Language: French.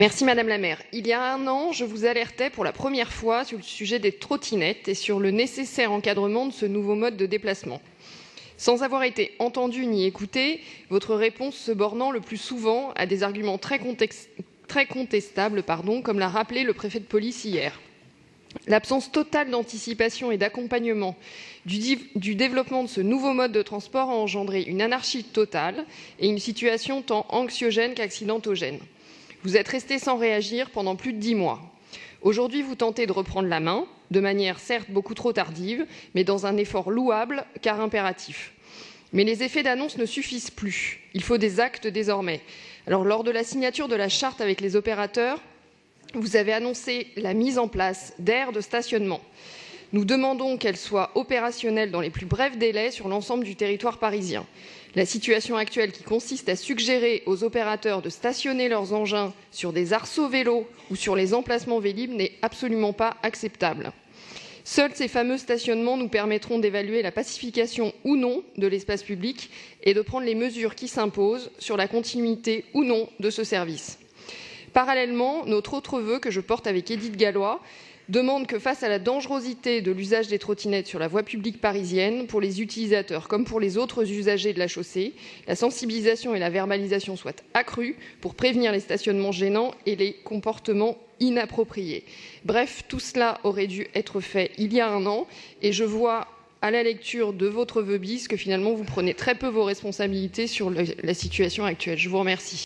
Merci Madame la maire. Il y a un an, je vous alertais pour la première fois sur le sujet des trottinettes et sur le nécessaire encadrement de ce nouveau mode de déplacement. Sans avoir été entendue ni écoutée, votre réponse se bornant le plus souvent à des arguments très contestables, comme l'a rappelé le préfet de police hier. L'absence totale d'anticipation et d'accompagnement du développement de ce nouveau mode de transport a engendré une anarchie totale et une situation tant anxiogène qu'accidentogène. Vous êtes resté sans réagir pendant plus de 10 mois. Aujourd'hui, vous tentez de reprendre la main, de manière certes beaucoup trop tardive, mais dans un effort louable car impératif. Mais les effets d'annonce ne suffisent plus. Il faut des actes désormais. Alors, lors de la signature de la charte avec les opérateurs, vous avez annoncé la mise en place d'aires de stationnement. Nous demandons qu'elles soient opérationnelles dans les plus brefs délais sur l'ensemble du territoire parisien. La situation actuelle qui consiste à suggérer aux opérateurs de stationner leurs engins sur des arceaux vélos ou sur les emplacements Vélib' n'est absolument pas acceptable. Seuls ces fameux stationnements nous permettront d'évaluer la pacification ou non de l'espace public et de prendre les mesures qui s'imposent sur la continuité ou non de ce service. Parallèlement, notre autre vœu que je porte avec Édith Gallois demande que face à la dangerosité de l'usage des trottinettes sur la voie publique parisienne, pour les utilisateurs comme pour les autres usagers de la chaussée, la sensibilisation et la verbalisation soient accrues pour prévenir les stationnements gênants et les comportements inappropriés. Bref, tout cela aurait dû être fait il y a un an et je vois à la lecture de votre vœu bis que finalement vous prenez très peu vos responsabilités sur la situation actuelle. Je vous remercie.